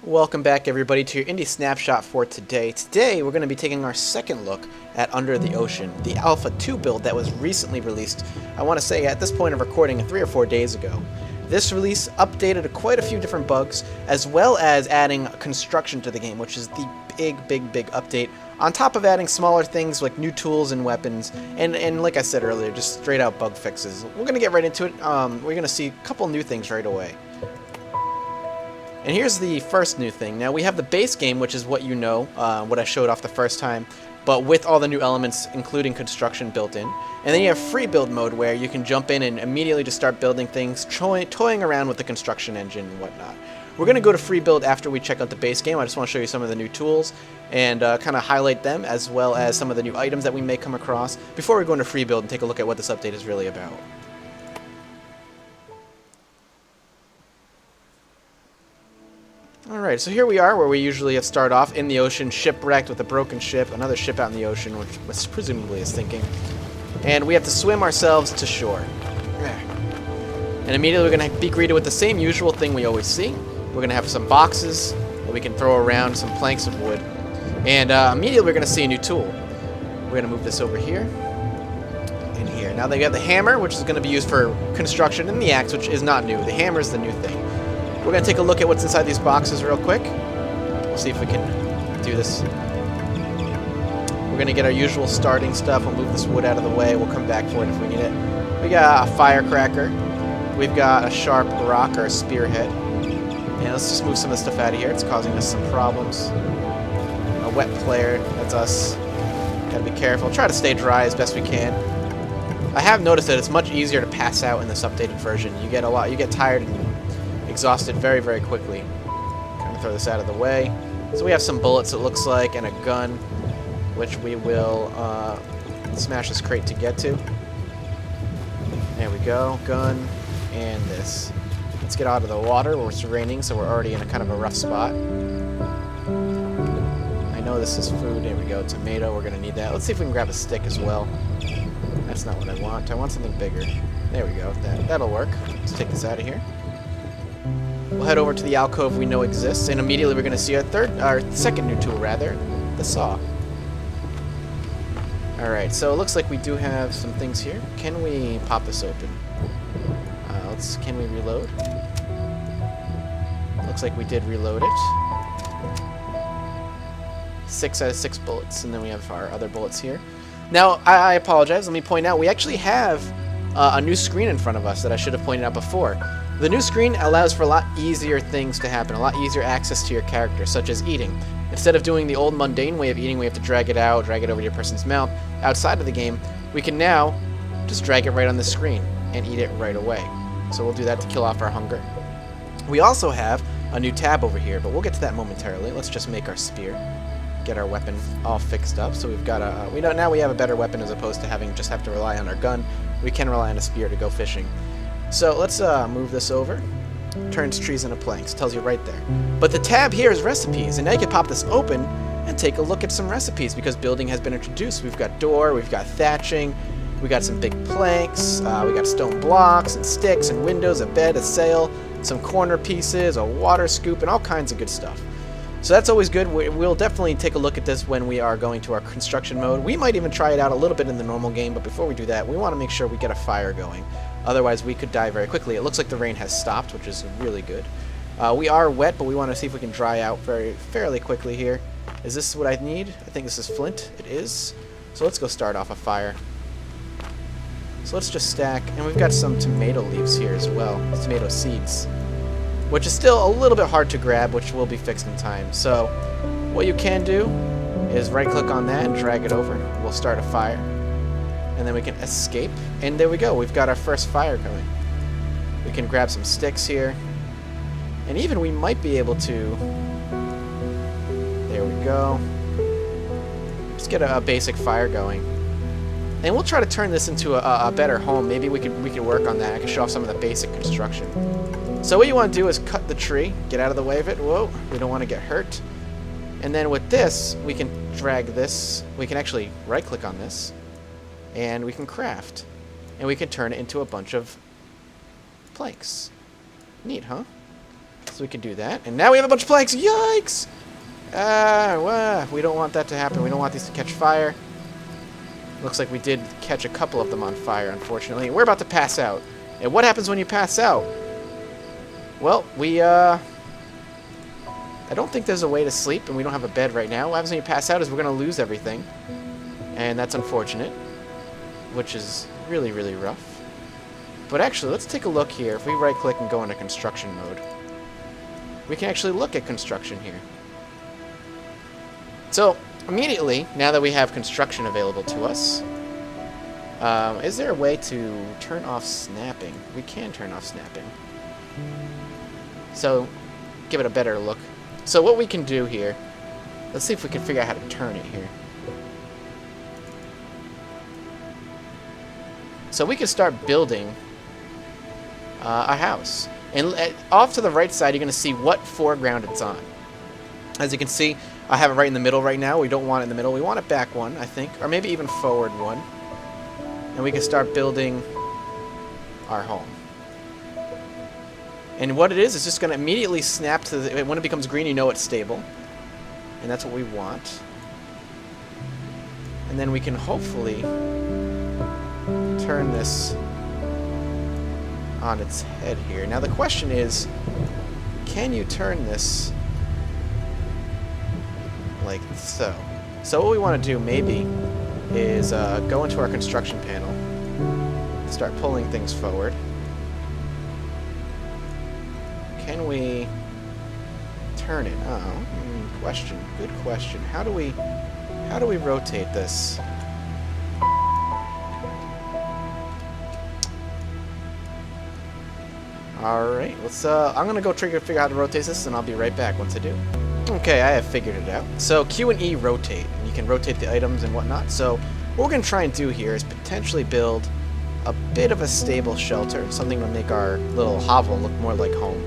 Welcome back everybody to your Indie Snapshot for today. Today we're going to be taking our second look at Under the Ocean, the Alpha 2 build that was recently released, I want to say at this point of recording 3 or 4 days ago. This release updated quite a few different bugs, as well as adding construction to the game, which is the big update, on top of adding smaller things like new tools and weapons, and like I said earlier, just straight out bug fixes. We're going to get right into it. We're going to see a couple new things right away. And here's the first new thing. Now we have the base game, which is what you know, what I showed off the first time, but with all the new elements, including construction built in. And then you have free build mode, where you can jump in and immediately just start building things, toying around with the construction engine and whatnot. We're going to go to free build after we check out the base game. I just want to show you some of the new tools and kind of highlight them, as well as some of the new items that we may come across, before we go into free build and take a look at what this update is really about. Alright, so here we are where we usually start off in the ocean, shipwrecked with a broken ship, another ship out in the ocean, which was presumably is thinking. And we have to swim ourselves to shore. And immediately we're going to be greeted with the same usual thing we always see. We're going to have some boxes that we can throw around, some planks of wood. And immediately we're going to see a new tool. We're going to move this over here and here. Now they got the hammer, which is going to be used for construction, and the axe, which is not new. The hammer is the new thing. We're going to take a look at what's inside these boxes real quick. We'll see if we can do this. We're going to get our usual starting stuff. We'll move this wood out of the way. We'll come back for it if we need it. We got a firecracker. We've got a sharp rock or a spearhead. And let's just move some of the stuff out of here. It's causing us some problems. A wet player. That's us. Gotta be careful. Try to stay dry as best we can. I have noticed that it's much easier to pass out in this updated version. You get tired and exhausted very quickly. Kind of throw this out of the way. So we have some bullets, it looks like, and a gun, which we will smash this crate to get to. There we go, gun, and this. Let's get out of the water where it's raining, so we're already in a kind of a rough spot. I know this is food. There we go, tomato, we're gonna need that. Let's see if we can grab a stick as well. That's not what I want. I want something bigger. There we go, that'll work. Let's take this out of here. We'll head over to the alcove we know exists, and immediately we're going to see our second new tool, rather, the saw. Alright, so it looks like we do have some things here. Can we pop this open? Can we reload? Looks like we did reload it. 6 out of 6 bullets, and then we have our other bullets here. Now, I apologize, let me point out, we actually have a new screen in front of us that I should have pointed out before. The new screen allows for a lot easier things to happen, a lot easier access to your character, such as eating. Instead of doing the old mundane way of eating, we have to drag it out, drag it over to your person's mouth. Outside of the game, we can now just drag it right on the screen and eat it right away. So we'll do that to kill off our hunger. We also have a new tab over here, but we'll get to that momentarily. Let's just make our spear, get our weapon all fixed up. So we've got now we have a better weapon as opposed to just have to rely on our gun. We can rely on a spear to go fishing. So let's move this over. Turns trees into planks. Tells you right there. But the tab here is recipes, and now you can pop this open and take a look at some recipes because building has been introduced. We've got door, we've got thatching, we got some big planks, we got stone blocks and sticks and windows, a bed, a sail, some corner pieces, a water scoop, and all kinds of good stuff. So that's always good. We'll definitely take a look at this when we are going to our construction mode. We might even try it out a little bit in the normal game, but before we do that, we want to make sure we get a fire going. Otherwise, we could die very quickly. It looks like the rain has stopped, which is really good. We are wet, but we want to see if we can dry out fairly quickly here. Is this what I need? I think this is flint. It is. So let's go start off a fire. So let's just stack, and we've got some tomato leaves here as well, tomato seeds, which is still a little bit hard to grab, which will be fixed in time. So what you can do is right-click on that and drag it over. We'll start a fire, and then we can escape, and there we go. We've got our first fire going. We can grab some sticks here, and even we might be able to, there we go, just get a basic fire going. And we'll try to turn this into a better home. Maybe we could work on that. I can show off some of the basic construction. So what you want to do is cut the tree, get out of the way of it. Whoa, we don't want to get hurt. And then with this, we can drag this. We can actually right-click on this, and we can craft. And we can turn it into a bunch of planks. Neat, huh? So we can do that. And now we have a bunch of planks. Yikes! We don't want that to happen. We don't want these to catch fire. Looks like we did catch a couple of them on fire, unfortunately. We're about to pass out. And what happens when you pass out? Well, I don't think there's a way to sleep, and we don't have a bed right now. What happens when you pass out is we're going to lose everything. And that's unfortunate, which is really, really rough. But actually, let's take a look here. If we right-click and go into construction mode, we can actually look at construction here. So, immediately, now that we have construction available to us, is there a way to turn off snapping? We can turn off snapping. So, give it a better look. So what we can do here, let's see if we can figure out how to turn it here. So we can start building a house. And off to the right side, you're going to see what foreground it's on. As you can see, I have it right in the middle right now. We don't want it in the middle. We want it back one, I think. Or maybe even forward one. And we can start building our home. And what it is just going to immediately snap to the... When it becomes green, you know it's stable. And that's what we want. And then we can hopefully turn this on its head here. Now the question is, can you turn this like so? So what we want to do maybe is go into our construction panel, start pulling things forward. Can we turn it? Oh, question. Good question. How do we rotate this? All right, let's. I'm gonna go figure out how to rotate this, and I'll be right back once I do. Okay, I have figured it out. So Q and E rotate, and you can rotate the items and whatnot. So what we're gonna try and do here is potentially build a bit of a stable shelter, something to make our little hovel look more like home.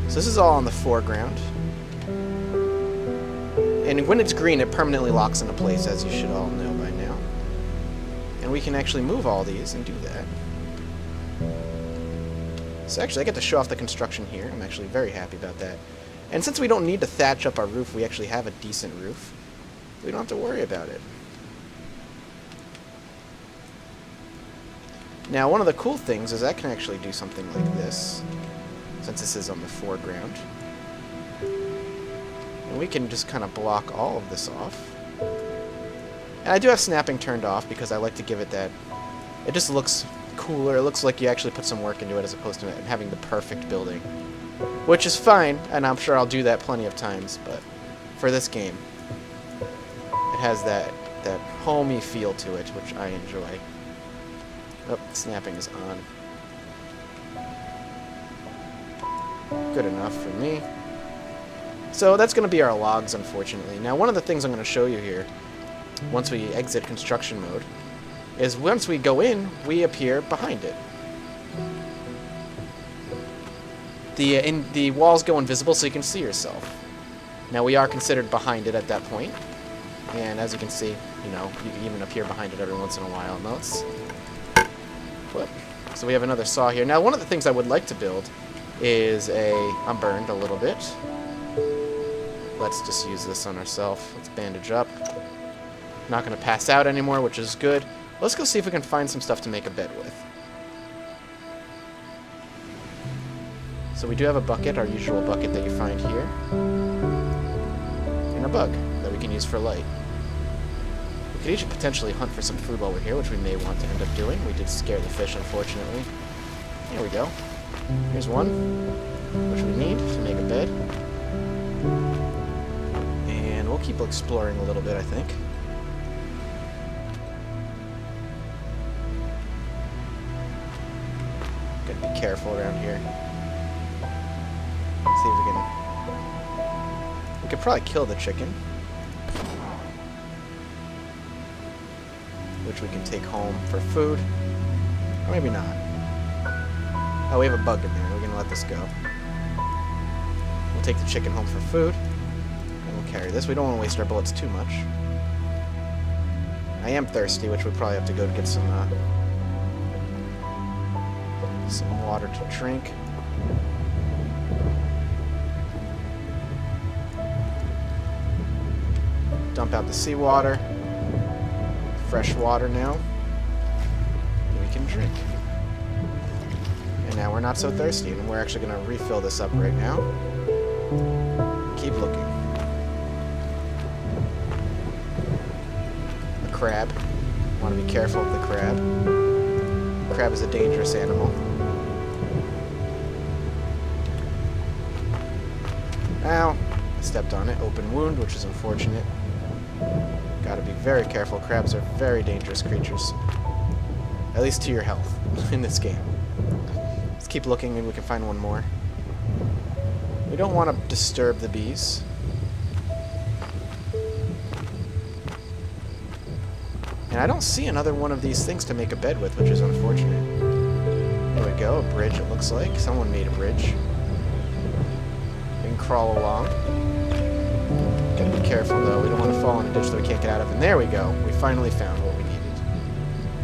So this is all on the foreground. And when it's green, it permanently locks into place, as you should all know by now. And we can actually move all these and do that. So actually, I get to show off the construction here. I'm actually very happy about that. And since we don't need to thatch up our roof, we actually have a decent roof. We don't have to worry about it. Now, one of the cool things is I can actually do something like this, since this is on the foreground. And we can just kind of block all of this off. And I do have snapping turned off because I like to give it that... It just looks cooler. It looks like you actually put some work into it as opposed to having the perfect building. Which is fine, and I'm sure I'll do that plenty of times, but for this game, it has that homey feel to it, which I enjoy. Oh, snapping is on. Good enough for me. So that's going to be our logs, unfortunately. Now, one of the things I'm going to show you here, once we exit construction mode, is once we go in, we appear behind it. The walls go invisible so you can see yourself. Now, we are considered behind it at that point. And as you can see, you know, you can even appear behind it every once in a while. Now, let's... Whoop. So we have another saw here. Now, one of the things I would like to build is I'm burned a little bit. Let's just use this on ourselves. Let's bandage up. Not going to pass out anymore, which is good. Let's go see if we can find some stuff to make a bed with. So we do have a bucket, our usual bucket that you find here. And a bug that we can use for light. We could each potentially hunt for some food while we're here, which we may want to end up doing. We did scare the fish, unfortunately. Here we go. Here's one, which we need to make a bed. And we'll keep exploring a little bit, I think. Gotta be careful around here. Let's see if we can... We could probably kill the chicken. Which we can take home for food. Or maybe not. Oh, we have a bug in there. We're gonna let this go. We'll take the chicken home for food. And we'll carry this. We don't want to waste our bullets too much. I am thirsty, which we'll probably have to go to get some water to drink. Dump out the seawater. Fresh water now. And we can drink. And now we're not so thirsty, and we're actually going to refill this up right now. Keep looking. The crab. Want to be careful of the crab. The crab is a dangerous animal. Ow. I stepped on it. Open wound, which is unfortunate. Gotta be very careful. Crabs are very dangerous creatures. At least to your health in this game. Let's keep looking, maybe we can find one more. We don't want to disturb the bees. And I don't see another one of these things to make a bed with, which is unfortunate. There we go, a bridge it looks like. Someone made a bridge. We can crawl along. Gotta be careful though, we don't want to fall in a ditch that we can't get out of. And there we go, we finally found what we needed.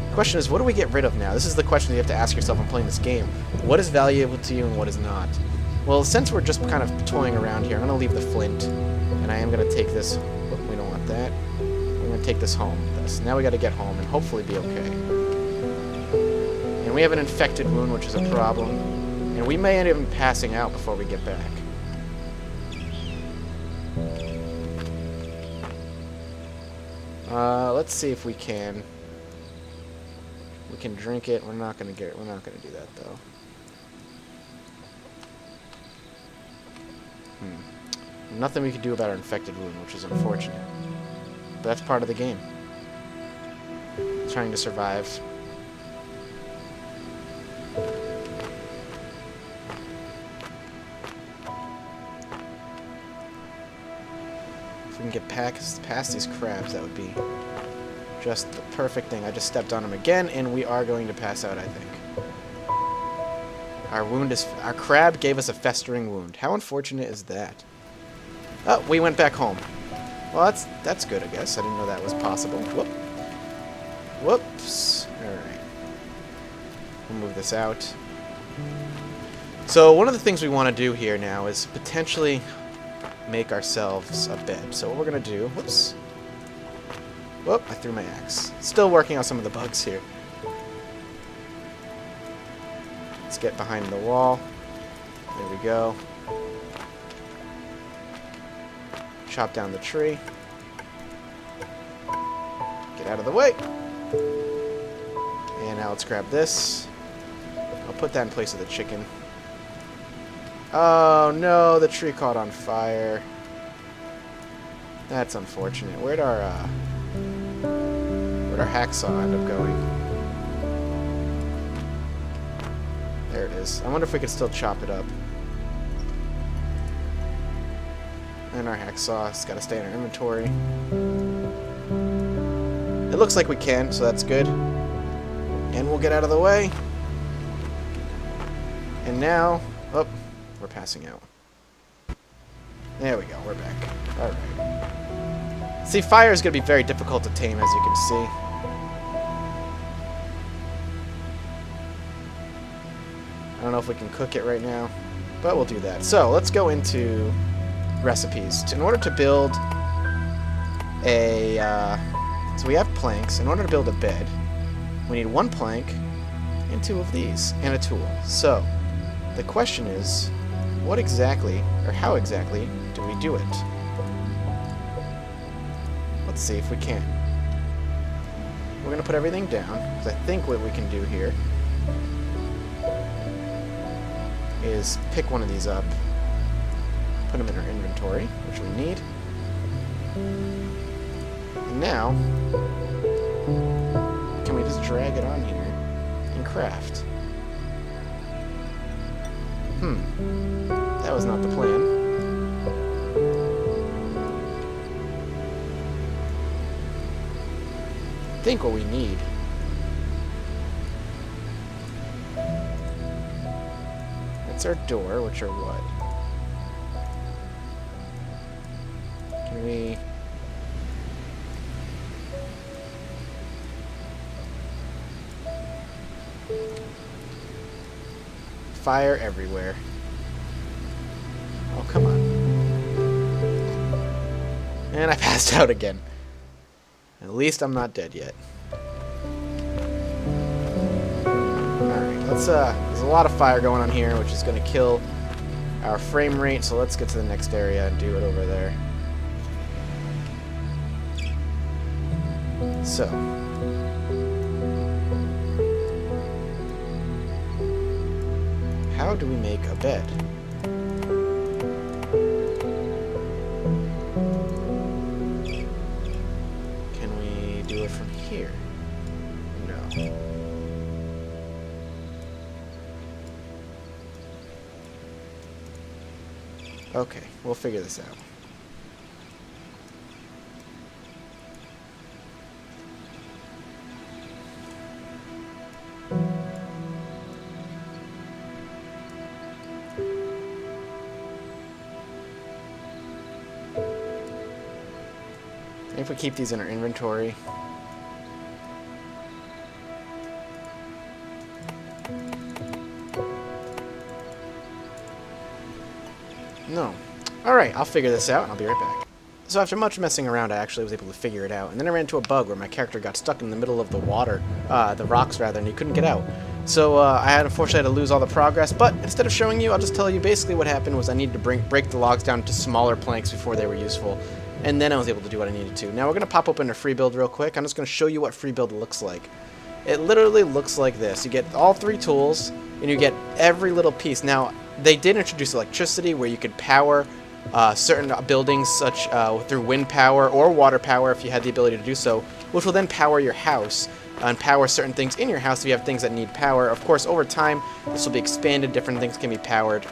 The question is, what do we get rid of now? This is the question you have to ask yourself when playing this game. What is valuable to you and what is not? Well, since we're just kind of toying around here, I'm going to leave the flint. And I am going to take this... Oh, we don't want that. We're going to take this home with us. Now we got to get home and hopefully be okay. And we have an infected wound, which is a problem. And we may end up passing out before we get back. Let's see if we can... We can drink it. We're not gonna do that though. Nothing we can do about our infected wound, which is unfortunate. But that's part of the game. Trying to survive. If we can get past these crabs, that would be just the perfect thing. I just stepped on him again, and we are going to pass out, I think. Our crab gave us a festering wound. How unfortunate is that? Oh, we went back home. Well, that's good, I guess. I didn't know that was possible. Whoop. Whoops. Alright. We'll move this out. So, one of the things we want to do here now is potentially make ourselves a bed. So what we're going to do... Whoops. Whoop, I threw my axe. Still working on some of the bugs here. Let's get behind the wall. There we go. Chop down the tree. Get out of the way. And now let's grab this. I'll put that in place of the chicken. Oh no, the tree caught on fire. That's unfortunate. Where'd our hacksaw end up going? There it is. I wonder if we could still chop it up. And our hacksaw's got to stay in our inventory. It looks like we can, so that's good. And we'll get out of the way. And now... Oh, we're passing out. There we go, we're back. Alright. See, fire is going to be very difficult to tame, as you can see. I don't know if we can cook it right now, but we'll do that. So, let's go into recipes. In order to build a... so we have planks. In order to build a bed, we need 1 plank and 2 of these, and a tool. So, the question is, what exactly, or how exactly, do we do it? Let's see if we can. We're going to put everything down, because I think what we can do here is pick one of these up, put them in our inventory, which we need. And now, can we just drag it on here and craft? That was not the plan. I think what we need that's our door, which are what? Can we... Fire everywhere. Oh, come on. And I passed out again. At least I'm not dead yet. Alright, let's, there's a lot of fire going on here, which is going to kill our frame rate, so let's get to the next area and do it over there. So. How do we make a bed? Can we do it from here? No. Okay, we'll figure this out. If we keep these in our inventory. No. Alright, I'll figure this out and I'll be right back. So after much messing around, I actually was able to figure it out. And then I ran into a bug where my character got stuck in the middle of the water, the rocks rather, and he couldn't get out. So I had unfortunately to lose all the progress, but instead of showing you, I'll just tell you basically what happened was I needed to break the logs down into smaller planks before they were useful. And then I was able to do what I needed to. Now we're going to pop open a free build real quick. I'm just going to show you what free build looks like. It literally looks like this. You get all 3 tools, and you get every little piece. Now, they did introduce electricity where you could power certain buildings such through wind power or water power if you had the ability to do so, which will then power your house and power certain things in your house if you have things that need power. Of course, over time, this will be expanded. Different things can be powered,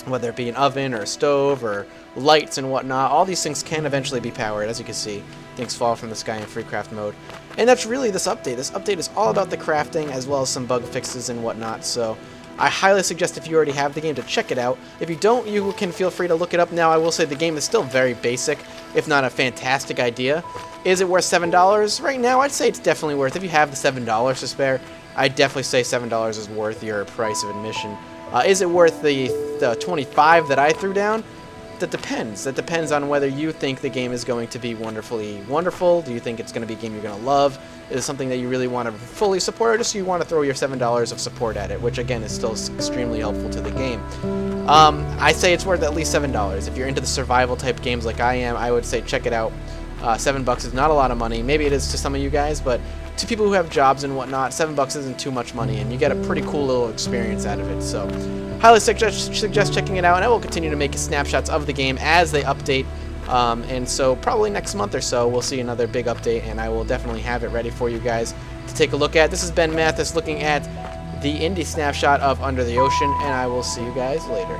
whether it be an oven or a stove or lights and whatnot. All these things can eventually be powered. As you can see, things fall from the sky in free craft mode. And that's really this update. This update is all about the crafting as well as some bug fixes and whatnot. So I highly suggest if you already have the game to check it out. If you don't, you can feel free to look it up. Now, I will say the game is still very basic, if not a fantastic idea. Is it worth $7? Right now, I'd say it's definitely worth. If you have the $7 to spare, I'd definitely say $7 is worth your price of admission. Is it worth the $25 that I threw down? That depends. That depends on whether you think the game is going to be wonderfully wonderful. Do you think it's going to be a game you're going to love? Is it something that you really want to fully support, or just you want to throw your $7 of support at it, which again is still extremely helpful to the game? I say it's worth at least $7. If you're into the survival type games like I am, I would say check it out. $7 is not a lot of money. Maybe it is to some of you guys, but to people who have jobs and whatnot, $7 isn't too much money, and you get a pretty cool little experience out of it. So highly suggest checking it out, and I will continue to make snapshots of the game as they update. And so probably next month or so, we'll see another big update, and I will definitely have it ready for you guys to take a look at. This is Ben Mathis looking at the indie snapshot of Under the Ocean, and I will see you guys later.